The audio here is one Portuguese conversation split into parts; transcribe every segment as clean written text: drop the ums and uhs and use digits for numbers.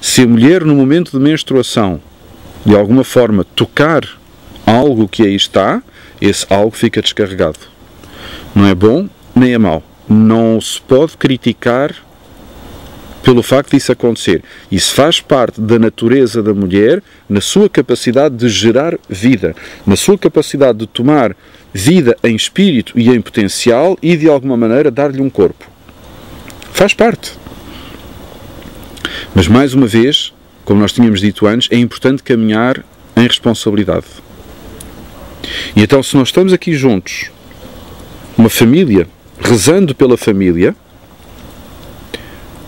Se a mulher, no momento de menstruação, de alguma forma tocar algo que aí está, esse algo fica descarregado. Não é bom, nem é mau. Não se pode criticar pelo facto disso acontecer. Isso faz parte da natureza da mulher, na sua capacidade de gerar vida, na sua capacidade de tomar vida em espírito e em potencial e, de alguma maneira, dar-lhe um corpo. Faz parte. Mas, mais uma vez, como nós tínhamos dito antes, é importante caminhar em responsabilidade. E então, se nós estamos aqui juntos, uma família, rezando pela família,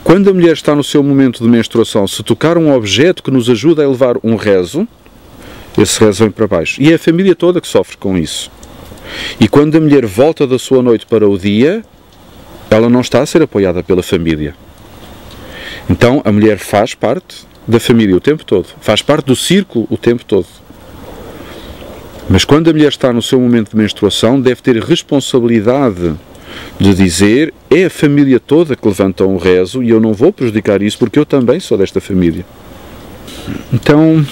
quando a mulher está no seu momento de menstruação, se tocar um objeto que nos ajuda a elevar um rezo, esse rezo vem para baixo. E é a família toda que sofre com isso. E quando a mulher volta da sua noite para o dia, ela não está a ser apoiada pela família. Então, a mulher faz parte da família o tempo todo. Faz parte do círculo o tempo todo. Mas quando a mulher está no seu momento de menstruação, deve ter responsabilidade de dizer, é a família toda que levanta um rezo e eu não vou prejudicar isso porque eu também sou desta família. Então,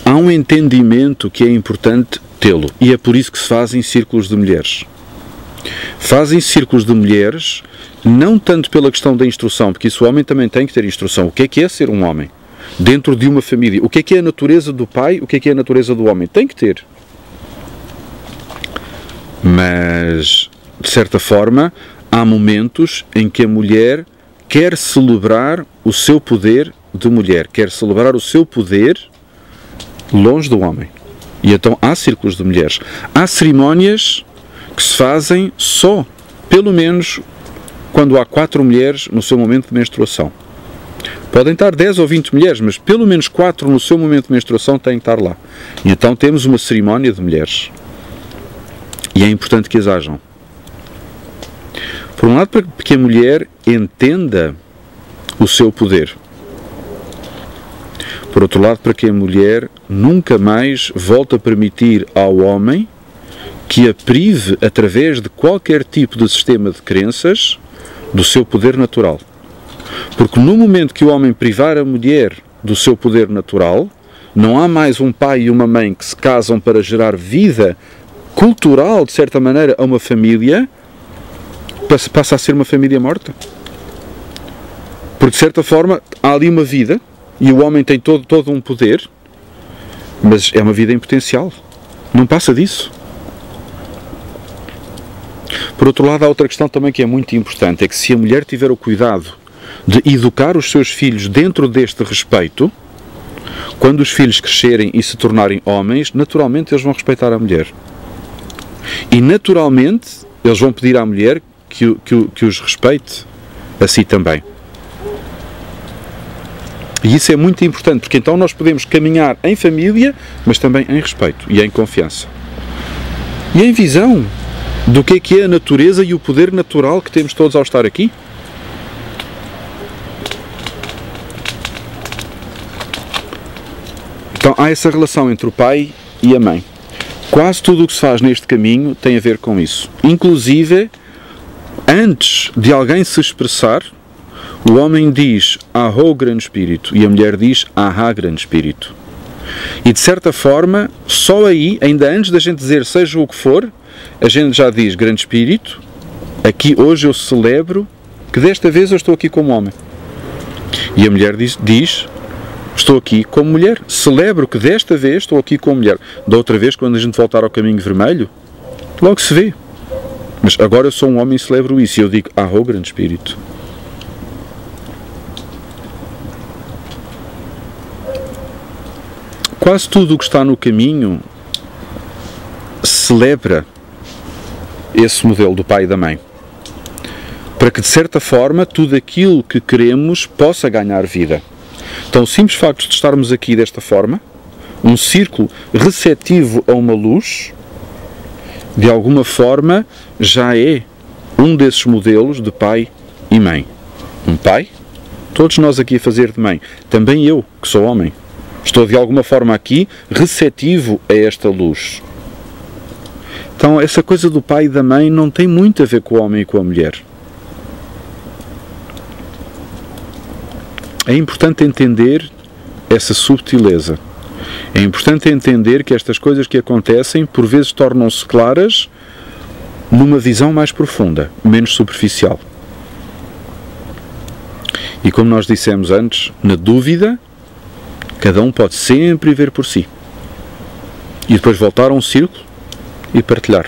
há um entendimento que é importante tê-lo. E é por isso que se fazem círculos de mulheres. Fazem círculos de mulheres, não tanto pela questão da instrução, porque isso o homem também tem que ter instrução. O que é ser um homem? Dentro de uma família. O que é a natureza do pai? O que é a natureza do homem? Tem que ter. Mas, de certa forma, há momentos em que a mulher quer celebrar o seu poder de mulher, quer celebrar o seu poder longe do homem. E então há círculos de mulheres. Há cerimónias que se fazem só, pelo menos, quando há 4 mulheres no seu momento de menstruação. Podem estar 10 ou 20 mulheres, mas pelo menos 4 no seu momento de menstruação têm que estar lá. E então temos uma cerimónia de mulheres. E é importante que as hajam. Por um lado, para que a mulher entenda o seu poder. Por outro lado, para que a mulher nunca mais volte a permitir ao homem que a prive, através de qualquer tipo de sistema de crenças, do seu poder natural. Porque no momento que o homem privar a mulher do seu poder natural, não há mais um pai e uma mãe que se casam para gerar vida cultural, de certa maneira, a uma família, passa a ser uma família morta. Porque, de certa forma, há ali uma vida, e o homem tem todo um poder, mas é uma vida em potencial. Não passa disso. Por outro lado, há outra questão também que é muito importante, é que se a mulher tiver o cuidado de educar os seus filhos dentro deste respeito, quando os filhos crescerem e se tornarem homens, naturalmente eles vão respeitar a mulher. E naturalmente eles vão pedir à mulher que os respeite a si também. E isso é muito importante, porque então nós podemos caminhar em família, mas também em respeito e em confiança. E em visão do que é a natureza e o poder natural que temos todos ao estar aqui. Então há essa relação entre o pai e a mãe. Quase tudo o que se faz neste caminho tem a ver com isso. Inclusive, antes de alguém se expressar, o homem diz Ahô Grande Espírito e a mulher diz Ahá Grande Espírito. E de certa forma, só aí, ainda antes da gente dizer seja o que for, a gente já diz Grande Espírito, aqui hoje eu celebro que desta vez eu estou aqui como homem. E a mulher diz estou aqui como mulher, celebro que desta vez estou aqui como mulher. Da outra vez, quando a gente voltar ao caminho vermelho, logo se vê. Mas agora eu sou um homem e celebro isso, e eu digo Ahô Grande Espírito. Quase tudo o que está no caminho celebra esse modelo do pai e da mãe, para que de certa forma tudo aquilo que queremos possa ganhar vida. Então o simples facto de estarmos aqui desta forma, um círculo receptivo a uma luz, de alguma forma já é um desses modelos de pai e mãe. Um pai, todos nós aqui a fazer de mãe, também eu, que sou homem, estou de alguma forma aqui receptivo a esta luz. Então essa coisa do pai e da mãe não tem muito a ver com o homem e com a mulher. É importante entender essa subtileza. É importante entender que estas coisas que acontecem, por vezes, tornam-se claras numa visão mais profunda, menos superficial. E como nós dissemos antes, na dúvida, cada um pode sempre ver por si. E depois voltar a um círculo e partilhar.